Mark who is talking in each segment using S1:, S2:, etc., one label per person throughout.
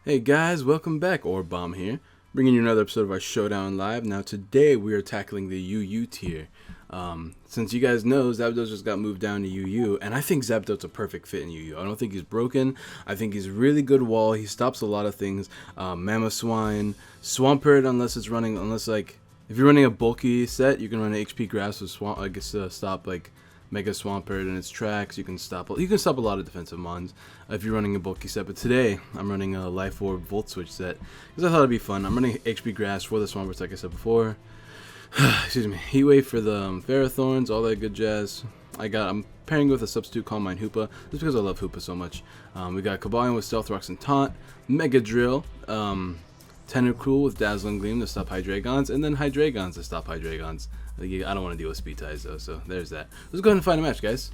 S1: Hey guys, welcome back. Orb Bomb here, bringing you another episode of our Showdown Live. Now today we are tackling the UU tier. Since you guys know, Zapdos just got moved down to UU, and I think Zapdos a perfect fit in UU. I don't think he's broken. I think he's really good wall. He stops a lot of things. Mamoswine, Swampert, if you're running a bulky set, you can run an HP Grass with Swamp. I guess stop like Mega Swampert in its tracks. You can stop a lot of defensive mons if you're running a bulky set. But today I'm running a Life Orb Volt Switch set because I thought it'd be fun. I'm running HP Grass for the Swampert, like I said before. Excuse me. Heat Wave for the Ferrothorns, all that good jazz. I'm pairing with a substitute called Mine Hoopa just because I love Hoopa so much. We got Cobalion with Stealth Rocks and Taunt, Mega Drill, Tentacruel with Dazzling Gleam to stop Hydreigons, and then Hydreigons to stop Hydreigons. I don't want to deal with speed ties though, so there's that. Let's go ahead and find a match, guys.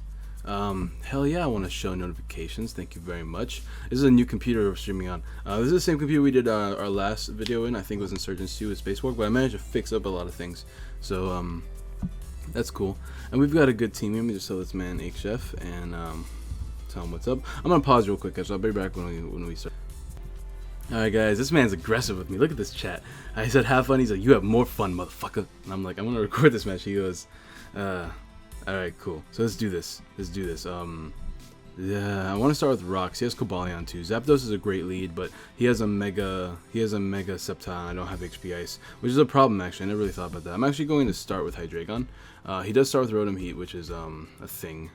S1: Hell yeah, I want to show notifications. Thank you very much. This is a new computer we're streaming on. This is the same computer we did our last video in. I think it was Insurgents 2 with Spacewalk, but I managed to fix up a lot of things. So, that's cool. And we've got a good team here. Let me just tell this man, Chef, and tell him what's up. I'm going to pause real quick, guys. So I'll be back when we start. Alright guys, this man's aggressive with me. Look at this chat. I said have fun. He's like, you have more fun, motherfucker. And I'm like, I'm gonna record this match. He goes, alright, cool. So let's do this. Yeah, I want to start with Rocks. He has Cobalion too. Zapdos is a great lead, but he has a Mega Sceptile. I don't have HP Ice, which is a problem actually. I never really thought about that. I'm actually going to start with Hydreigon. He does start with Rotom Heat, which is a thing.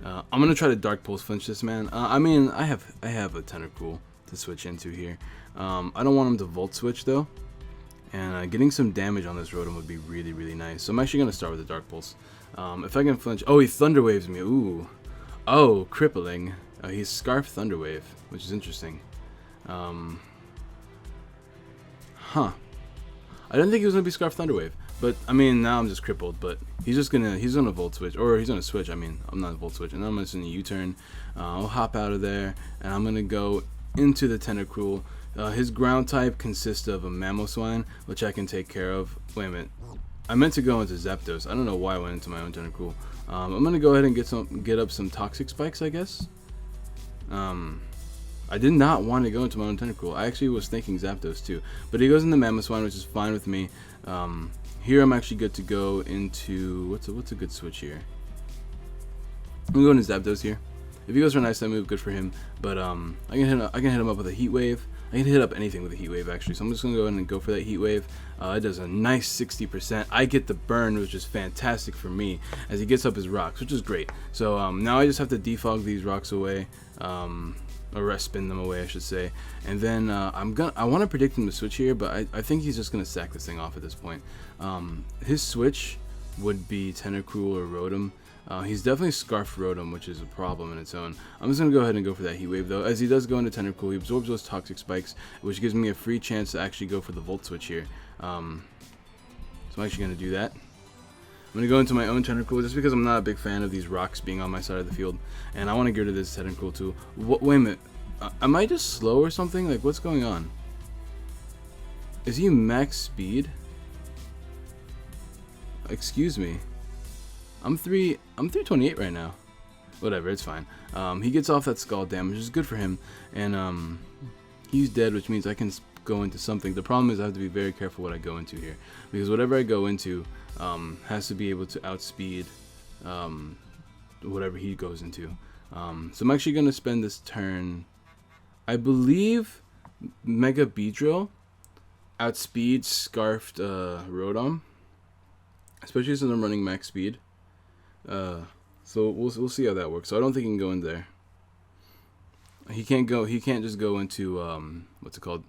S1: I'm gonna try to Dark Pulse flinch this man. I mean, I have a Tentacruel to switch into here. I don't want him to Volt Switch though, and getting some damage on this Rotom would be really nice. So I'm actually gonna start with the Dark Pulse. If I can flinch, oh, he Thunder Waves me. Ooh, oh, crippling. He's Scarf Thunder Wave, which is interesting. Huh. I didn't think he was gonna be Scarf Thunder Wave, but I mean now I'm just crippled. But he's gonna Volt Switch, or he's gonna switch. I mean, I'm not Volt Switch, and then I'm just gonna U-turn. I'll hop out of there, and I'm gonna go into the Tentacruel. His ground type consists of a Mamoswine, which I can take care of. Wait a minute, I meant to go into Zapdos. I don't know why I went into my own Tentacruel. I'm gonna go ahead and get up some Toxic Spikes, I guess. I did not want to go into my own Tentacruel. I actually was thinking Zapdos too, but he goes into Mamoswine, which is fine with me. Here I'm actually good to go into what's a good switch here. I'm going to Zapdos here. If he goes for an Ice Type move, good for him. But I can hit him up with a Heat Wave. I can hit up anything with a Heat Wave actually. So I'm just gonna go ahead and go for that Heat Wave. It does a nice 60%. I get the burn, which is fantastic for me as he gets up his rocks, which is great. So now I just have to defog these rocks away, or rest spin them away, I should say. And then I want to predict him to switch here, but I think he's just gonna sack this thing off at this point. His switch would be Tentacruel or Rotom. He's definitely Scarf Rotom, which is a problem in its own. I'm just going to go ahead and go for that Heat Wave, though. As he does go into Tentacruel, he absorbs those Toxic Spikes, which gives me a free chance to actually go for the Volt Switch here. So I'm actually going to do that. I'm going to go into my own Tentacruel, just because I'm not a big fan of these rocks being on my side of the field. And I want to get rid of this Tentacruel, too. Wait a minute. Am I just slow or something? Like, what's going on? Is he max speed? Excuse me. I'm 328 right now. Whatever, it's fine. He gets off that Scald damage, which is good for him, and he's dead, which means I can go into something. The problem is I have to be very careful what I go into here, because whatever I go into has to be able to outspeed whatever he goes into. So I'm actually gonna spend this turn. I believe Mega Beedrill outspeeds Scarfed Rotom, especially since I'm running max speed. So we'll see how that works. So I don't think he can go in there. He can't just go into what's it called?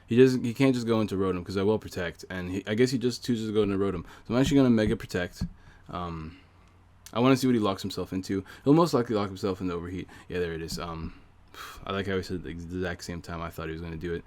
S1: He can't just go into Rotom because I will protect, and I guess he just chooses to go into Rotom. So I'm actually gonna Mega Protect. I want to see what he locks himself into. He'll most likely lock himself into Overheat. Yeah, there it is. I like how he said at the exact same time I thought he was gonna do it.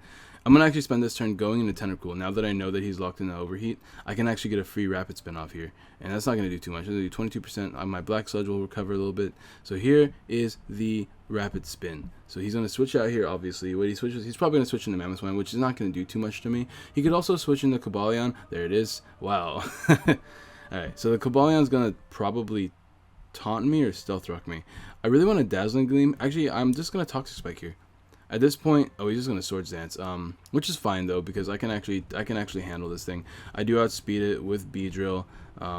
S1: I'm going to actually spend this turn going into Tentacruel. Now that I know that he's locked in the Overheat, I can actually get a free Rapid Spin off here. And that's not going to do too much. It's going to do 22%. My Black Sludge will recover a little bit. So here is the Rapid Spin. So he's going to switch out here, obviously. When he switches, he's probably going to switch into Mamoswine, which is not going to do too much to me. He could also switch into Cobalion. There it is. Wow. Alright, so the Cobalion's going to probably taunt me or Stealth Rock me. I really want a Dazzling Gleam. Actually, I'm just going to Toxic Spike here. At this point, oh, he's just gonna Swords Dance, which is fine though because I can actually handle this thing. I do outspeed it with Beedrill. I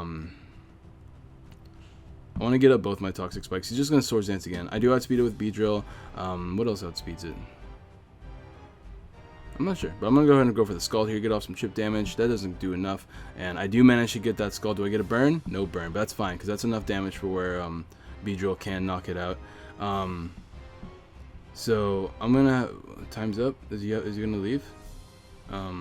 S1: want to get up both my Toxic Spikes. He's just gonna Swords Dance again. I do outspeed it with Beedrill. What else outspeeds it? I'm not sure, but I'm gonna go ahead and go for the Scald here, get off some chip damage. That doesn't do enough, and I do manage to get that Scald. Do I get a burn? No burn, but that's fine because that's enough damage for where Beedrill can knock it out. So I'm gonna time's up. Is he gonna leave? Are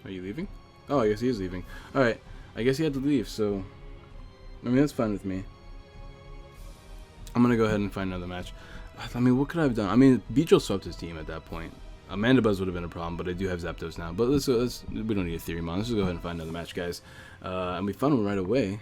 S1: you leaving? Oh, I guess he is leaving. All right, I guess he had to leave. So I mean that's fine with me. I'm gonna go ahead and find another match. I mean, what could I have done? I mean, Beedrill swept his team at that point. Mandibuzz would have been a problem, but I do have Zapdos now. But we don't need a theory mon. Let's just go ahead and find another match, guys. And we found one right away.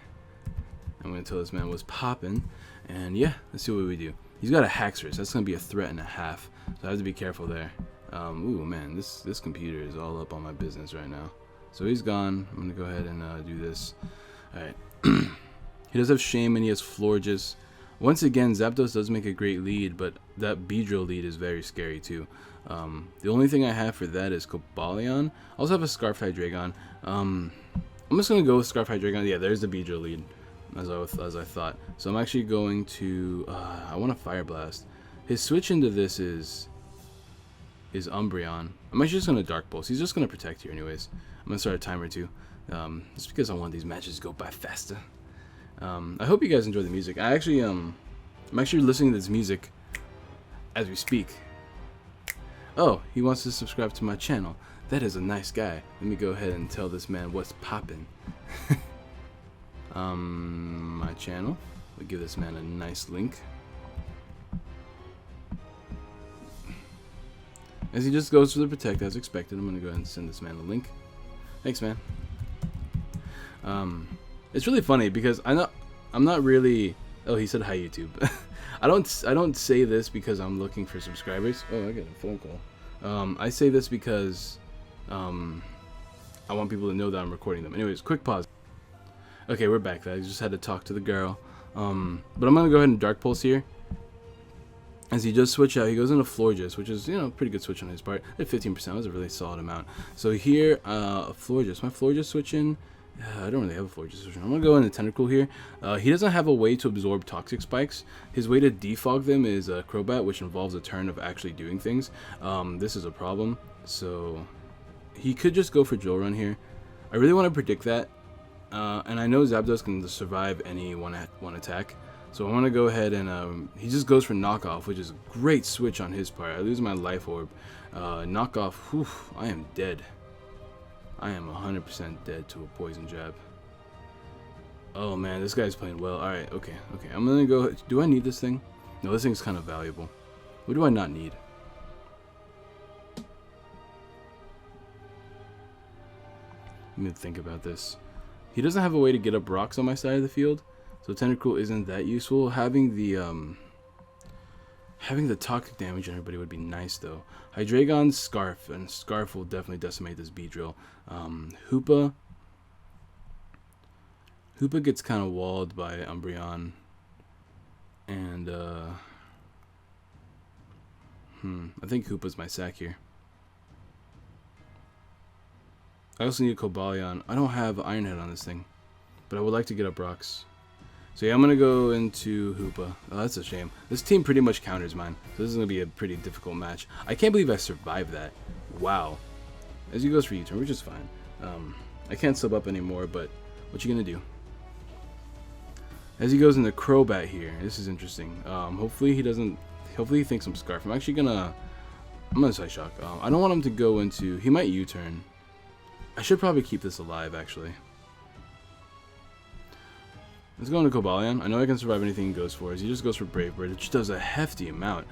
S1: I'm gonna tell this man what's popping, and yeah, let's see what we do. He's got a Haxorus. That's gonna be a threat and a half, so I have to be careful there. Ooh man, this computer is all up on my business right now. So he's gone. I'm gonna go ahead and do this. All right. He does have Shame and he has Florges. Once again, Zapdos does make a great lead, but that Beedrill lead is very scary too. The only thing I have for that is Cobalion. I also have a Scarf Hydreigon. I'm just gonna go with Scarf Hydreigon. Yeah, there's the Beedrill lead, as I thought. So I'm actually going to. I want a Fire Blast. His switch into this is Umbreon. I'm actually just gonna Dark Pulse. He's just gonna protect here anyways. I'm gonna start a timer too, just because I want these matches to go by faster. I hope you guys enjoy the music. I'm actually listening to this music as we speak. Oh, he wants to subscribe to my channel. That is a nice guy. Let me go ahead and tell this man what's poppin'. My channel. We'll give this man a nice link. As he just goes for the protect as expected, I'm gonna go ahead and send this man a link. Thanks, man. It's really funny because I'm not really. Oh, he said hi YouTube. I don't say this because I'm looking for subscribers. Oh, I got a phone call. I say this because I want people to know that I'm recording them. Anyways, quick pause. Okay, we're back. I just had to talk to the girl. But I'm gonna go ahead and Dark Pulse here. As he does switch out, he goes into Florges, which is, pretty good switch on his part. At 15% was a really solid amount. So here, Florges. My Florges switch in. I don't really have a Florges switch in. I'm gonna go into Tentacool here. He doesn't have a way to absorb Toxic Spikes. His way to defog them is Crobat, which involves a turn of actually doing things. This is a problem. So he could just go for Drill Run here. I really want to predict that. And I know Zapdos can survive any one attack. So I want to go ahead and he just goes for Knockoff, which is a great switch on his part. I lose my Life Orb. Knockoff, whew, I am dead. I am 100% dead to a Poison Jab. Oh man, this guy's playing well. Alright, okay. I'm gonna go. Do I need this thing? No, this thing's kind of valuable. What do I not need? Let me think about this. He doesn't have a way to get up rocks on my side of the field, so Tentacool isn't that useful. Having the toxic damage on everybody would be nice though. Hydreigon's Scarf, and Scarf will definitely decimate this Beedrill. Hoopa gets kind of walled by Umbreon, and I think Hoopa's my sack here. I also need a Cobalion. I don't have Iron Head on this thing, but I would like to get up rocks. So yeah, I'm going to go into Hoopa. Oh, that's a shame. This team pretty much counters mine, so this is going to be a pretty difficult match. I can't believe I survived that. Wow. As he goes for U-turn, which is fine. I can't sub up anymore, but what you going to do? As he goes into Crobat here, this is interesting. Hopefully he thinks I'm Scarf. I'm gonna Psy Shock. I don't want him to go into, he might U-turn. I should probably keep this alive, actually. Let's go into Cobalion. I know I can survive anything he goes for. As he just goes for Brave Bird, which does a hefty amount.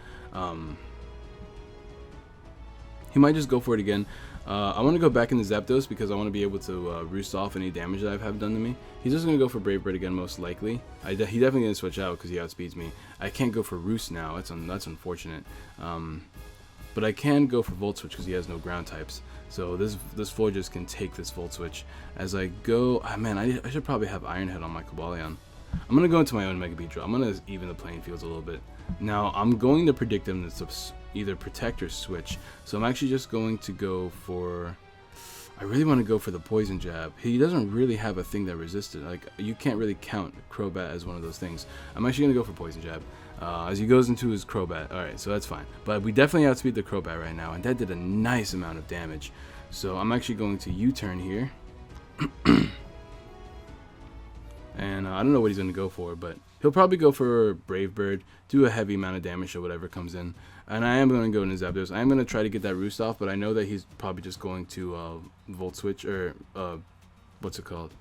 S1: He might just go for it again. I want to go back into Zapdos because I want to be able to roost off any damage that I've had done to me. He's just going to go for Brave Bird again, most likely. He definitely didn't switch out because he outspeeds me. I can't go for Roost now. That's unfortunate. But I can go for Volt Switch because he has no ground types. So this Florges can take this Volt Switch. As I go, man, I should probably have Iron Head on my Cobalion. I'm going to go into my own Mega Beedrill. I'm going to even the playing fields a little bit. Now I'm going to predict him to either protect or switch. So I'm actually just going to go for... I really want to go for the poison jab. He doesn't really have a thing that resisted. Like, you can't really count Crobat as one of those things. I'm actually going to go for poison jab. As he goes into his Crobat. Alright, so that's fine. But we definitely outspeed the Crobat right now. And that did a nice amount of damage. So I'm actually going to U-turn here. And I don't know what he's going to go for, but he'll probably go for Brave Bird, do a heavy amount of damage or whatever comes in. And I am going to go into Zapdos. I am going to try to get that Roost off, but I know that he's probably just going to Volt Switch, or what's it called?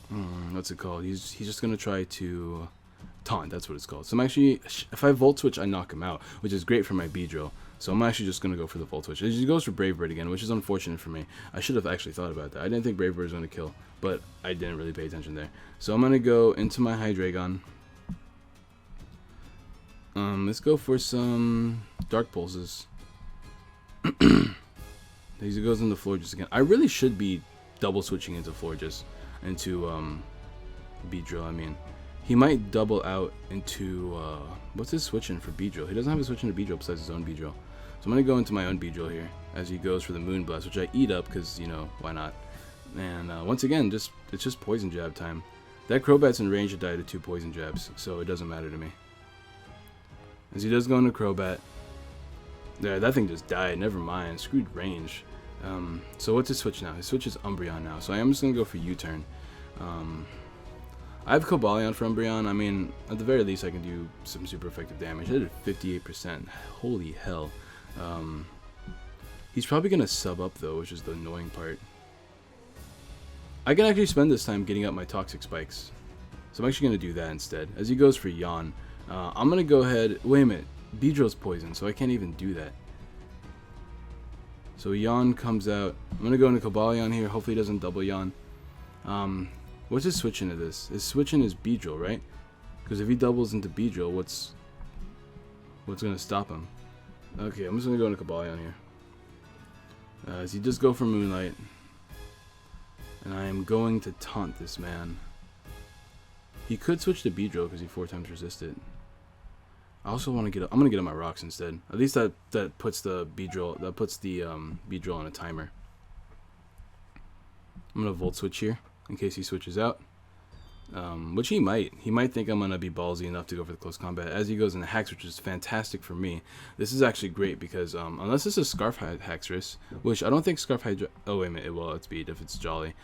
S1: He's just going to try to Taunt, that's what it's called. So I'm actually, if I Volt Switch, I knock him out, which is great for my Beedrill. So I'm actually just going to go for the Volt Switch. He goes for Brave Bird again, which is unfortunate for me. I should have actually thought about that. I didn't think Brave Bird was going to kill, but I didn't really pay attention there. So I'm going to go into my Hydreigon. Let's go for some Dark Pulses. He goes into Florges again. I really should be double switching into Florges, into Beedrill, I mean. He might double out into, what's his switch in for Beedrill? He doesn't have a switch into Beedrill besides his own Beedrill. So I'm going to go into my own Beedrill here as he goes for the Moonblast, which I eat up because, you know, why not? And once again, it's just Poison Jab time. That Crobat's in range to die to 2 Poison Jabs, so it doesn't matter to me. As he does go into Crobat. There, that thing just died. Never mind. Screwed range. So what's his switch now? His switch is Umbreon now. So I am just going to go for U-turn. I have Cobalion for Umbreon. I mean, at the very least, I can do some super effective damage. I did 58%. Holy hell. He's probably going to sub up, though, which is the annoying part. I can actually spend this time getting up my Toxic Spikes. So I'm actually going to do that instead. As he goes for Yawn, I'm going to go ahead... Wait a minute. Beedrill's poison, so I can't even do that. So Yawn comes out. I'm going to go into Cobalion here. Hopefully he doesn't double Yawn. What's his switch into this? His switch in is Beedrill, right? Because if he doubles into Beedrill, what's going to stop him? Okay, I'm just going to go into Cobalion here. As he does go for Moonlight. And I am going to taunt this man. He could switch to Beedrill because he 4 times resisted. I also want to get. I'm gonna get on my rocks instead. At least that puts the Beedrill. That puts the Beedrill on a timer. I'm gonna Volt Switch here in case he switches out. Which he might. He might think I'm gonna be ballsy enough to go for the close combat. As he goes into Hacks, which is fantastic for me. This is actually great because unless this is Scarf Haxorus, which I don't think Scarf Hydra. Oh wait a minute, it will outspeed if it's Jolly.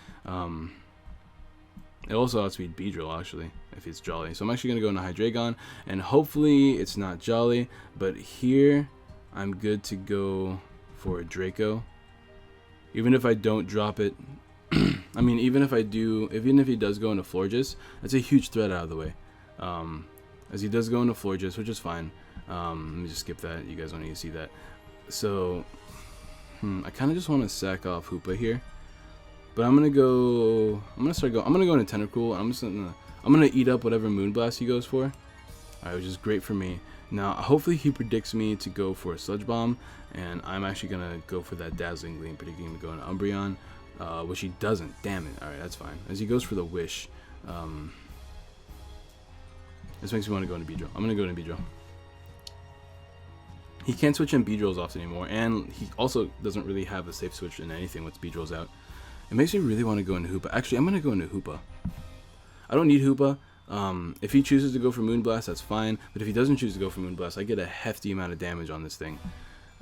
S1: It also outspeed Beedrill actually if it's Jolly. So I'm actually gonna go into Hydreigon, and hopefully it's not Jolly. But here I'm good to go for a Draco. Even if I don't drop it. I mean, even if he does go into Florges, that's a huge threat out of the way. As he does go into Florges, which is fine. Let me just skip that. You guys don't need to see that. So, I kind of just want to sack off Hoopa here, but I'm gonna go into Tentacruel, and I'm gonna eat up whatever Moonblast he goes for. Alright, which is great for me. Now, hopefully he predicts me to go for a Sludge Bomb, and I'm actually gonna go for that Dazzling Gleam, predicting him to go into Umbreon. Which he doesn't. Damn it. Alright, that's fine. As he goes for the Wish. This makes me want to go into Beedrill. I'm going to go into Beedrill. He can't switch in Beedrills often anymore. And he also doesn't really have a safe switch in anything with Beedrills out. It makes me really want to go into Hoopa. Actually, I'm going to go into Hoopa. I don't need Hoopa. If he chooses to go for Moonblast, that's fine. But if he doesn't choose to go for Moonblast, I get a hefty amount of damage on this thing.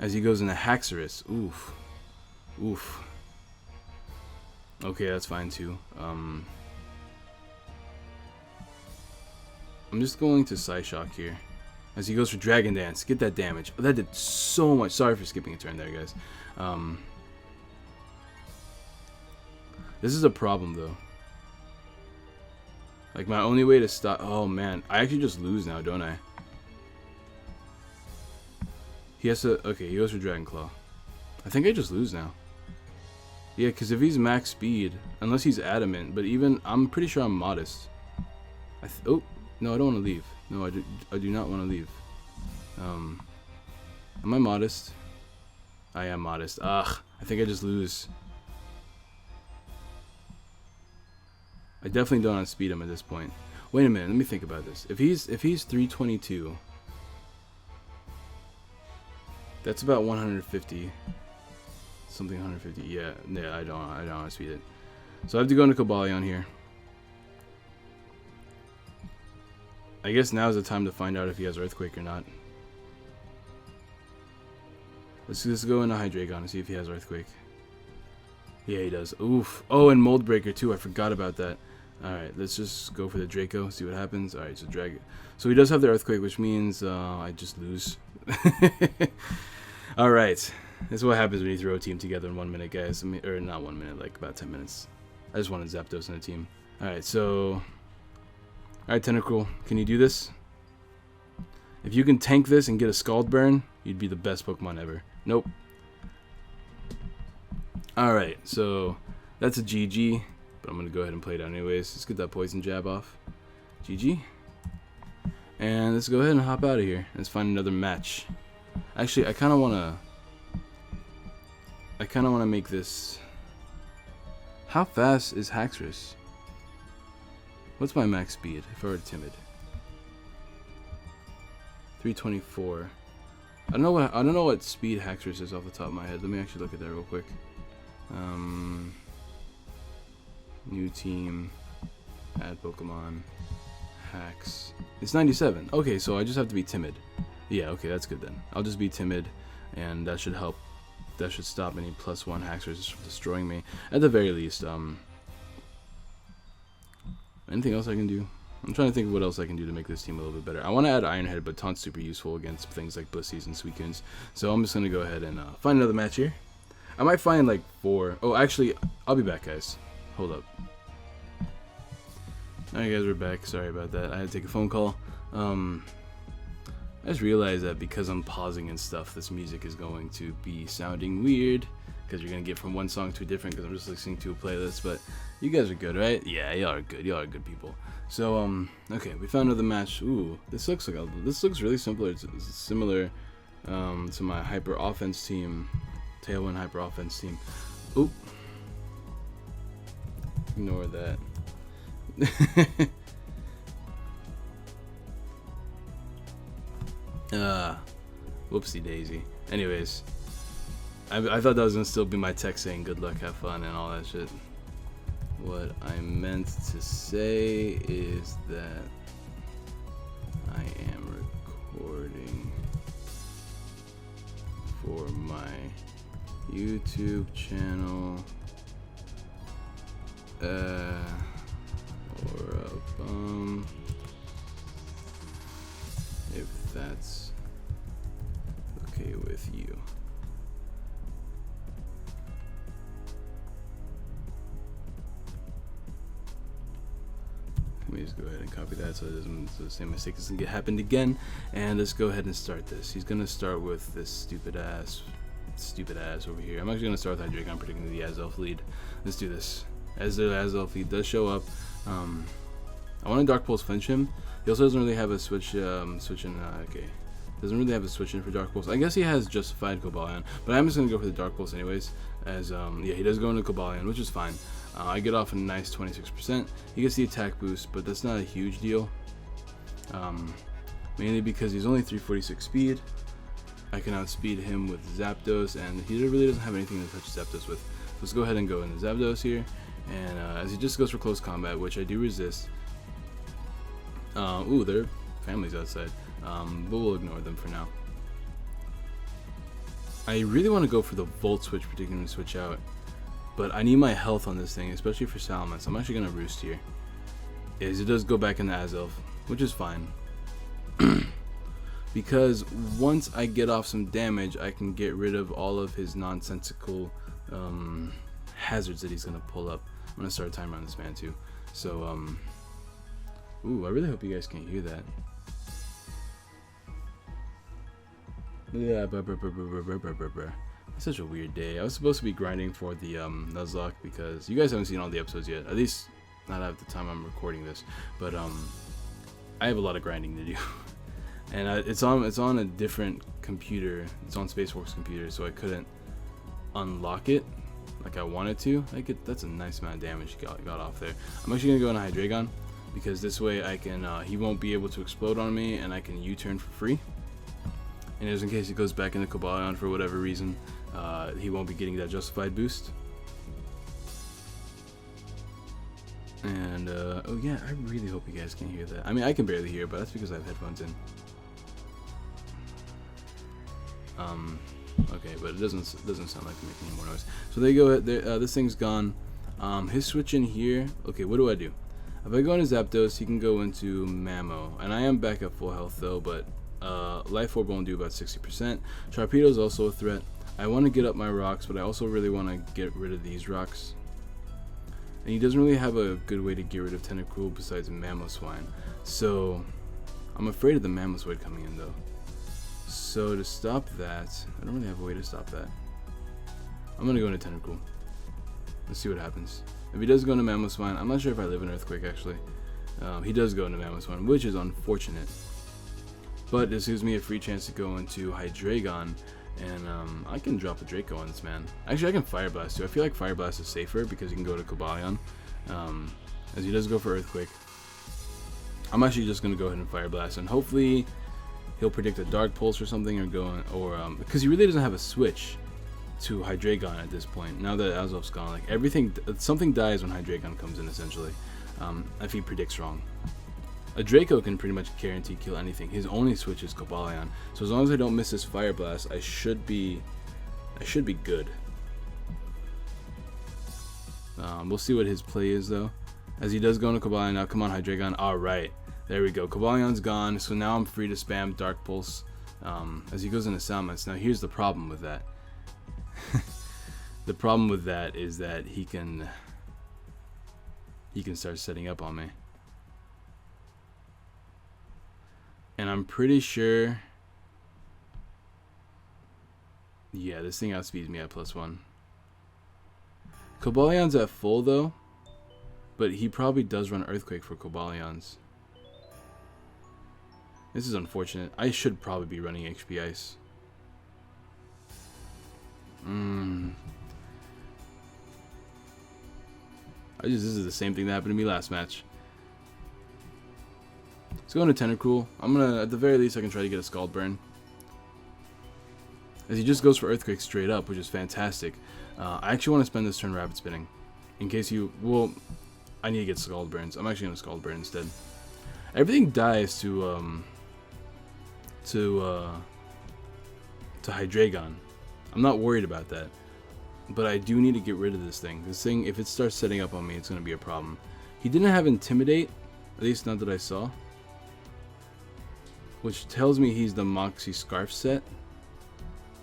S1: As he goes into Haxorus. Oof. Oof. Okay, that's fine too. I'm just going to Psyshock here. As he goes for Dragon Dance. Get that damage. Oh, that did so much. Sorry for skipping a turn there, guys. This is a problem, though. Like, my only way to stop... Oh, man. I actually just lose now, don't I? He has to... Okay, he goes for Dragon Claw. I think I just lose now. Yeah, because if he's max speed, unless he's adamant, but even, I'm pretty sure I'm modest. Oh, no, I don't want to leave. No, I do not want to leave. Am I modest? I am modest. Ugh, I think I just lose. I definitely don't outspeed him at this point. Wait a minute, let me think about this. If he's 322, that's about 150. Something 150. Yeah, I don't want to speed it. So I have to go into Cobalion here. I guess now is the time to find out if he has Earthquake or not. Let's just go into Hydreigon and see if he has Earthquake. Yeah, he does. Oof. Oh, and Mold Breaker too. I forgot about that. Alright, let's just go for the Draco, see what happens. Alright, so drag it. So he does have the Earthquake, which means I just lose. Alright, this is what happens when you throw a team together in 1 minute, guys. I mean, or not 1 minute, like about 10 minutes. I just wanted Zapdos in the team. Alright, so... Alright, Tentacruel, can you do this? If you can tank this and get a Scald Burn, you'd be the best Pokemon ever. Nope. Alright, so that's a GG. But I'm going to go ahead and play it out anyways. Let's get that Poison Jab off. GG. And let's go ahead and hop out of here. Let's find another match. Actually, I kind of want to make this... How fast is Haxorus? What's my max speed if I were timid? 324. I don't know what speed Haxorus is off the top of my head. Let me actually look at that real quick. New team, add Pokemon, Hax. It's 97. Okay, so I just have to be timid. Yeah, okay, that's good then. I'll just be timid, and that should help. That should stop any +1 Haxorus from destroying me. At the very least, anything else I can do? I'm trying to think of what else I can do to make this team a little bit better. I want to add Iron Head, but Taunt's super useful against things like Bussies and Suicunes. So I'm just going to go ahead and find another match here. I might find like 4. Oh, actually, I'll be back, guys. Hold up. Alright guys, we're back. Sorry about that. I had to take a phone call. I just realized that because I'm pausing and stuff, this music is going to be sounding weird. Because you're going to get from one song to a different, because I'm just listening to a playlist. But you guys are good, right? Yeah, y'all are good. Y'all are good people. So, okay, we found another match. Ooh, this looks really similar. It's similar to my Hyper Offense team. Tailwind Hyper Offense team. Oop. Ignore that. Whoopsie daisy. Anyways, I thought that was gonna still be my text saying good luck, have fun, and all that shit. What I meant to say is that I am recording for my YouTube channel. Or a bum, if that's okay with you. Let me just go ahead and copy that so the same mistake doesn't get happened again. And let's go ahead and start this. He's gonna start with this stupid ass over here. I'm actually gonna start with Hydreigon, predicting the Azelf lead. Let's do this. As the Azelf lead does show up, I want to Dark Pulse flinch him. He also doesn't really have a switch in. Okay, doesn't really have a switch in for Dark Pulse. I guess he has Justified Cobalion, but I'm just gonna go for the Dark Pulse anyways. As yeah, he does go into Cobalion, which is fine. I get off a nice 26%. He gets the attack boost, but that's not a huge deal. Mainly because he's only 346 speed. I can outspeed him with Zapdos, and he really doesn't have anything to touch Zapdos with. So let's go ahead and go into Zapdos here. And as he just goes for close combat, which I do resist. Ooh, their family's outside. But we'll ignore them for now. I really want to go for the Volt Switch, particularly switch out. But I need my health on this thing, especially for Salamence. So I'm actually going to Roost here. It does go back into Azelf, which is fine. Because once I get off some damage, I can get rid of all of his nonsensical hazards that he's going to pull up. I'm going to start a timer on this man too. So, ooh, I really hope you guys can't hear that. Yeah, it's such a weird day. I was supposed to be grinding for the Nuzlocke because you guys haven't seen all the episodes yet. At least not at the time I'm recording this. But I have a lot of grinding to do. And it's on a different computer. It's on Spaceworks computer, so I couldn't unlock it like I wanted to. That's a nice amount of damage got off there. I'm actually gonna go into Hydreigon because this way I can he won't be able to explode on me, and I can U-turn for free. And just in case he goes back into Cobalion for whatever reason, he won't be getting that justified boost. And oh yeah, I really hope you guys can hear that. I mean, I can barely hear, but that's because I have headphones in. Okay, but it doesn't sound like I'm making any more noise. So there you go. This thing's gone. His switch in here. Okay, what do I do? If I go into Zapdos, he can go into Mammo, and I am back at full health though. But Life Orb won't do about 60%. Sharpedo is also a threat. I want to get up my rocks, but I also really want to get rid of these rocks. And he doesn't really have a good way to get rid of Tentacruel besides Mamoswine. So I'm afraid of the Mamoswine coming in though. So to stop that, I don't really have a way to stop that. I'm gonna go into Tentacruel. Let's see what happens. If he does go into Mamoswine, I'm not sure if I live in Earthquake actually. He does go into Mamoswine, which is unfortunate. But this gives me a free chance to go into Hydreigon, and I can drop a Draco on this man. Actually, I can Fire Blast too. I feel like Fire Blast is safer because he can go to Cobalion, as he does go for Earthquake. I'm actually just gonna go ahead and Fire Blast, and hopefully he'll predict a Dark Pulse or something, or because he really doesn't have a switch to Hydreigon at this point. Now that Azov's gone, like something dies when Hydreigon comes in essentially, if he predicts wrong. A Draco can pretty much guarantee kill anything. His only switch is Cobalion. So as long as I don't miss his Fire Blast, I should be good. We'll see what his play is though. As he does go into Cobalion now. Come on, Hydreigon. Alright. There we go. Cobalion's gone. So now I'm free to spam Dark Pulse as he goes into Salamence. Now here's the problem with that. The problem with that is that he can start setting up on me. And I'm pretty sure, yeah, this thing outspeeds me at +1. Cobalion's at full though, but he probably does run Earthquake for Cobalion's. This is unfortunate. I should probably be running HP Ice. This is the same thing that happened to me last match. Let's go into Tentacruel. I'm gonna, at the very least, I can try to get a Scald Burn. As he just goes for Earthquake straight up, which is fantastic. I actually want to spend this turn Rapid Spinning. In case you, well, I need to get Scald Burns. I'm actually gonna Scald Burn instead. Everything dies to Hydreigon. I'm not worried about that. But I do need to get rid of this thing. This thing, if it starts setting up on me, it's gonna be a problem. He didn't have Intimidate, at least not that I saw. Which tells me he's the Moxie Scarf set.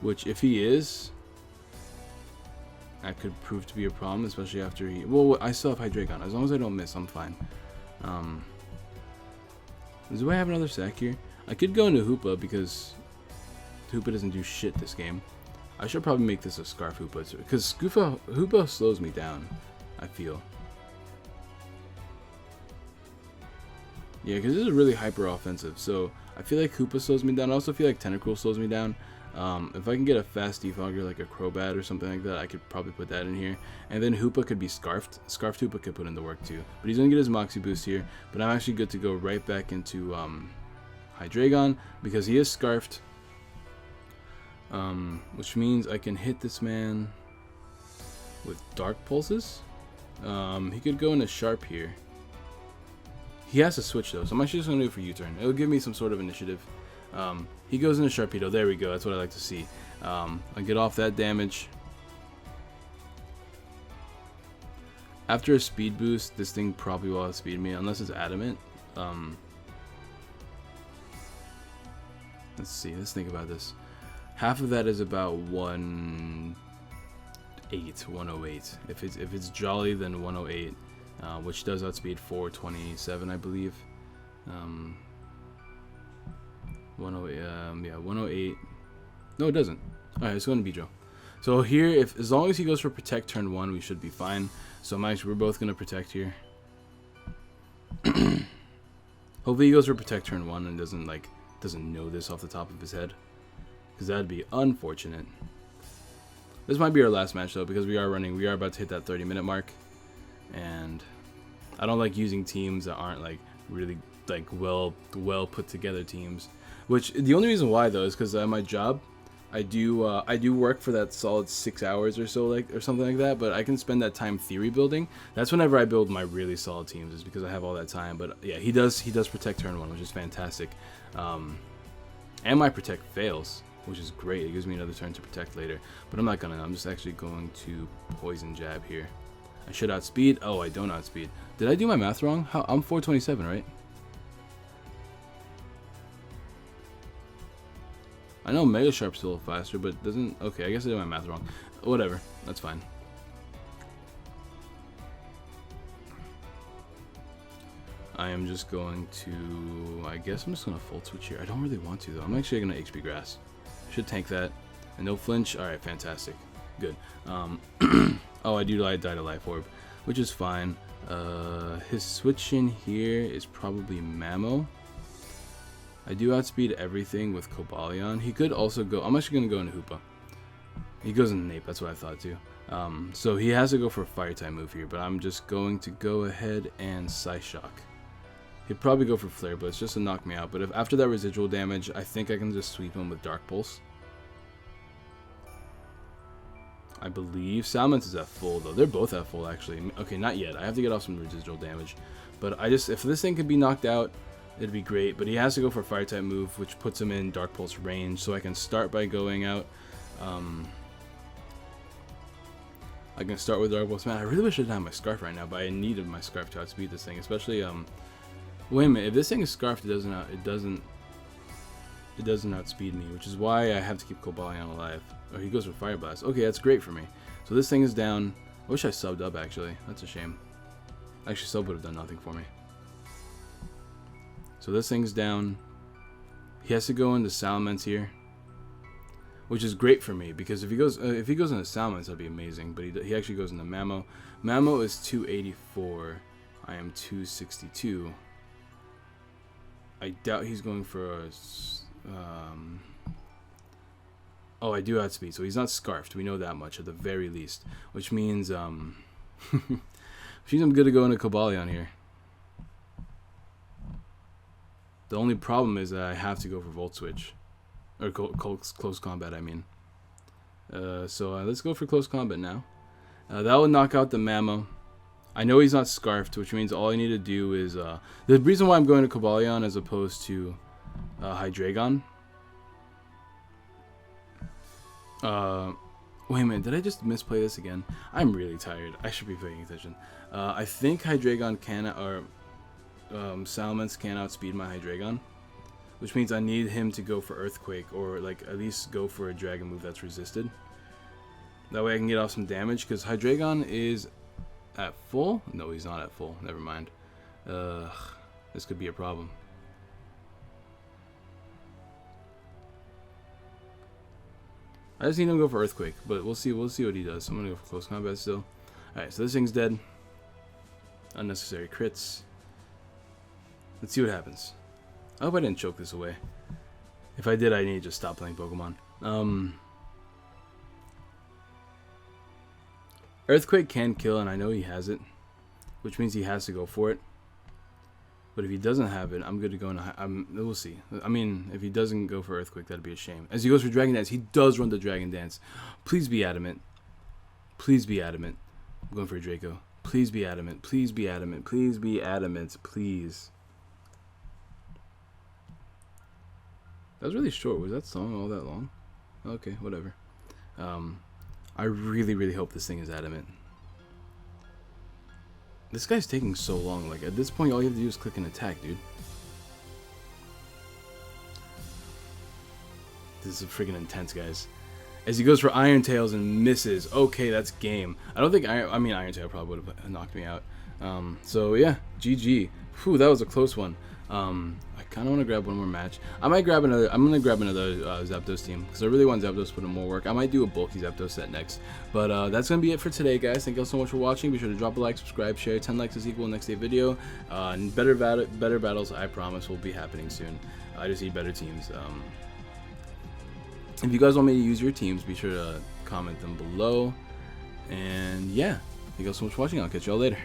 S1: Which, if he is, that could prove to be a problem, especially after he... Well, I still have Hydreigon. As long as I don't miss, I'm fine. Do I have another sack here? I could go into Hoopa because Hoopa doesn't do shit this game. I should probably make this a Scarf Hoopa, because Hoopa slows me down, I feel. Yeah, because this is really hyper offensive, so I feel like Hoopa slows me down. I also feel like Tentacruel slows me down. If I can get a fast defogger like a Crobat or something like that, I could probably put that in here. And then Hoopa could be Scarfed. Scarfed Hoopa could put in the work too. But he's going to get his Moxie boost here. But I'm actually good to go right back into Hydreigon because he is Scarfed. Which means I can hit this man with Dark Pulses. He could go into Sharp here. He has to switch though, so I'm actually just going to do it for U-turn. It'll give me some sort of initiative. He goes into Sharpedo. There we go. That's what I like to see. I get off that damage. After a speed boost, this thing probably will outspeed me, unless it's adamant. Let's see. Let's think about this. Half of that is about 108. If it's Jolly, then 108, which does outspeed 427, I believe. 108. Yeah, 108. No, it doesn't. All right, it's going to be Joe. So here, as long as he goes for Protect turn 1, we should be fine. So we're both going to Protect here. Hopefully he goes for Protect turn 1 and doesn't know this off the top of his head, because that'd be unfortunate. This might be our last match though, because we are about to hit that 30-minute mark, and I don't like using teams that aren't like really like well put together teams. Which the only reason why though is because at my job, I do work for that solid 6 hours or so, like, or something like that. But I can spend that time theory building. That's whenever I build my really solid teams, is because I have all that time. But yeah, he does protect turn 1, which is fantastic. And my protect fails, which is great. It gives me another turn to protect later. But I'm not gonna. I'm just actually going to poison jab here. I should outspeed. Oh, I don't outspeed. Did I do my math wrong? How, I'm 427, right? I know Mega Sharp's a little faster, but doesn't... Okay, I guess I did my math wrong. Whatever, that's fine. I am just going to... I guess I'm just going to Volt Switch here. I don't really want to, though. I'm actually going to HP Grass. Should tank that. And no flinch. Alright, fantastic. Good. Oh, I died a Life Orb, which is fine. His switch in here is probably Mamo. I do outspeed everything with Cobalion. He could also go... I'm actually going to go into Hoopa. He goes into Nape, that's what I thought too. So he has to go for a Fire type move here, but I'm just going to go ahead and Psyshock. He'd probably go for Flare, but it's just to knock me out. But if after that residual damage, I think I can just sweep him with Dark Pulse. I believe Salamence is at full though. They're both at full actually. Okay, not yet. I have to get off some residual damage. But if this thing could be knocked out, it'd be great. But he has to go for a Fire type move, which puts him in Dark Pulse range. So I can start by going out. I can start with Dark Pulse. Man, I really wish I didn't have my Scarf right now, but I needed my Scarf to outspeed this thing, especially wait a minute, if this thing is Scarfed, it doesn't outspeed me, which is why I have to keep Cobalion alive. Oh, he goes for Fire Blast. Okay, that's great for me. So this thing is down. I wish I subbed up actually. That's a shame. Actually, sub would have done nothing for me. So this thing's down. He has to go into Salamence here, which is great for me because if he goes into Salamence, that'd be amazing. But he actually goes into Mamo. Mamo is 284. I am 262. I doubt he's going for a... Oh, I do outspeed, so he's not Scarfed. We know that much at the very least, which means which means I'm good to go into Cobalion here. The only problem is that I have to go for Volt Switch, or close combat. I mean, so let's go for close combat now. That would knock out the Mamo. I know he's not Scarfed, which means all I need to do is the reason why I'm going to Cobalion as opposed to Hydreigon. Wait a minute, did I just misplay this again? I'm really tired. I should be paying attention. I think Hydreigon can, or Salamence can outspeed my Hydreigon, which means I need him to go for Earthquake, or like at least go for a Dragon move that's resisted. That way I can get off some damage, because Hydreigon is at full? No, he's not at full. Never mind. This could be a problem. I just need him to go for Earthquake, but we'll see what he does. So I'm gonna go for close combat still. Alright, so this thing's dead. Unnecessary crits. Let's see what happens. I hope I didn't choke this away. If I did, I need to just stop playing Pokemon. Earthquake can kill, and I know he has it, which means he has to go for it. But if he doesn't have it, I'm good to go into... we'll see. I mean, if he doesn't go for Earthquake, that'd be a shame. As he goes for Dragon Dance, he does run the Dragon Dance. Please be adamant. Please be adamant. I'm going for a Draco. Please be adamant. Please be adamant. Please be adamant. Please. That was really short. Was that song all that long? Okay, whatever. I really, really hope this thing is adamant. This guy's taking so long. Like, at this point, all you have to do is click an attack, dude. This is freaking intense, guys. As he goes for Iron Tails and misses. Okay, that's game. I don't think Iron Tail probably would have knocked me out. So yeah, GG. Whew, that was a close one. I kind of want to grab one more match. I might grab another. I'm gonna grab another Zapdos team because I really want Zapdos to put in more work. I might do a bulky Zapdos set next. But that's gonna be it for today, guys. Thank you all so much for watching. Be sure to drop a like, subscribe, share. 10 likes is equal next day video. And better battles, I promise, will be happening soon. I just need better teams. If you guys want me to use your teams, be sure to comment them below. And yeah, thank you all so much for watching. I'll catch y'all later.